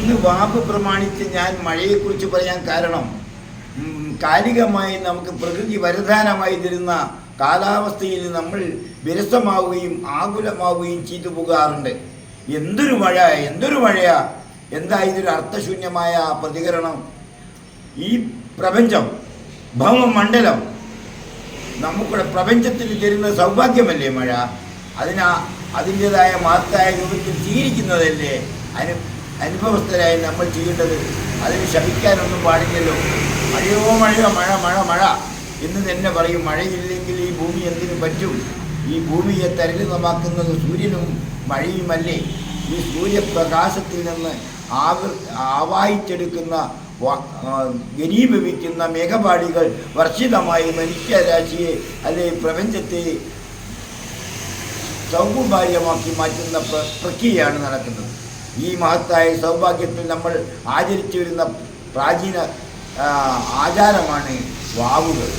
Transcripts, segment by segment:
ഇന്ന് വാവ് പ്രമാണിച്ച് ഞാൻ മഴയെക്കുറിച്ച് പറയാൻ കാരണം കാലികമായി നമുക്ക് പ്രകൃതി വരദാനമായി തരുന്ന കാലാവസ്ഥയിൽ നമ്മൾ വിരസമാവുകയും ആകുലമാവുകയും ചെയ്തു പോകാറുണ്ട്. എന്തൊരു മഴയാ, എന്താ ഇതൊരു അർത്ഥശൂന്യമായ പ്രതികരണം? ഈ പ്രപഞ്ചം, ഭൗമമണ്ഡലം, നമുക്കുടെ പ്രപഞ്ചത്തിന് തരുന്ന സൗഭാഗ്യമല്ലേ മഴ? അതിൻ്റെതായ മഹത്തായ രൂപത്തിൽ സ്വീകരിക്കുന്നതല്ലേ അനുഭവസ്ഥരായി നമ്മൾ ചെയ്യേണ്ടത്. അതിന് ശപിക്കാനൊന്നും പാടില്ലല്ലോ. മഴ എന്ന് തന്നെ പറയും. മഴയില്ലെങ്കിൽ ഈ ഭൂമി എന്തിനു പറ്റും? ഈ ഭൂമിയെ തരളിതമാക്കുന്നത് സൂര്യനും മഴയുമല്ലേ? ഈ സൂര്യപ്രകാശത്തിൽ നിന്ന് ആവാഹിച്ചെടുക്കുന്ന ഘനീഭവിക്കുന്ന മേഘപാടികൾ വർഷിതമായി മനുഷ്യരാശിയെ അല്ലെ പ്രപഞ്ചത്തെ സൗഭാഗ്യമാക്കി മാറ്റുന്ന പ്രക്രിയയാണ് നടക്കുന്നത്. ഈ മഹത്തായ സൗഭാഗ്യത്തിൽ നമ്മൾ ആചരിച്ചു വരുന്ന പ്രാചീന ആചാരമാണ് വാവുകൾ.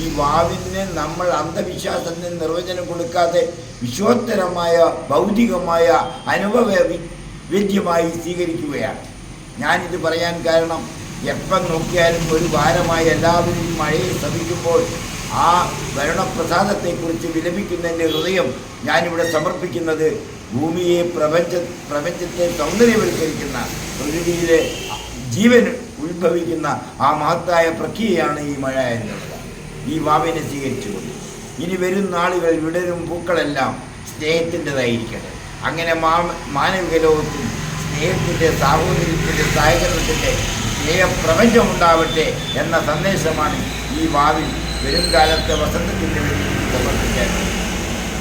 ഈ വാവിന് നമ്മൾ അന്ധവിശ്വാസത്തിന് നിർവചനം കൊടുക്കാതെ വിശ്വോത്തരമായ ഭൗതികമായ അനുഭവവേദ്യമായി സ്വീകരിക്കുകയാണ്. ഞാനിത് പറയാൻ കാരണം, എപ്പം നോക്കിയാലും ഒരു ഭാരമായി എല്ലാവരും മഴയെ ശ്രമിക്കുമ്പോൾ ആ വരുണപ്രസാദത്തെക്കുറിച്ച് വിലപിക്കുന്നതിൻ്റെ ഹൃദയം ഞാനിവിടെ സമർപ്പിക്കുന്നത് ഭൂമിയെ പ്രപഞ്ചത്തെ സൗന്ദര്യവൽക്കരിക്കുന്ന, പ്രകൃതിയിലെ ജീവൻ ഉത്ഭവിക്കുന്ന ആ മഹത്തായ പ്രക്രിയയാണ് ഈ മഴ എന്നുള്ളത്. ഈ വാവിനെ സ്വീകരിച്ചുകൊണ്ട് ഇനി വരും നാളുകൾ വിടരും പൂക്കളെല്ലാം സ്നേഹത്തിൻ്റെതായിരിക്കട്ടെ. അങ്ങനെ മാനവിക ലോകത്തിൽ സ്നേഹത്തിൻ്റെ, സാഹോദര്യത്തിൻ്റെ, സഹകരണത്തിൻ്റെ സ്നേഹപ്രപഞ്ചമുണ്ടാവട്ടെ എന്ന സന്ദേശമാണ് ഈ വാവിൽ വരും കാലത്തെ വസന്തത്തിൻ്റെ വേണ്ടി സമർപ്പിക്കാൻ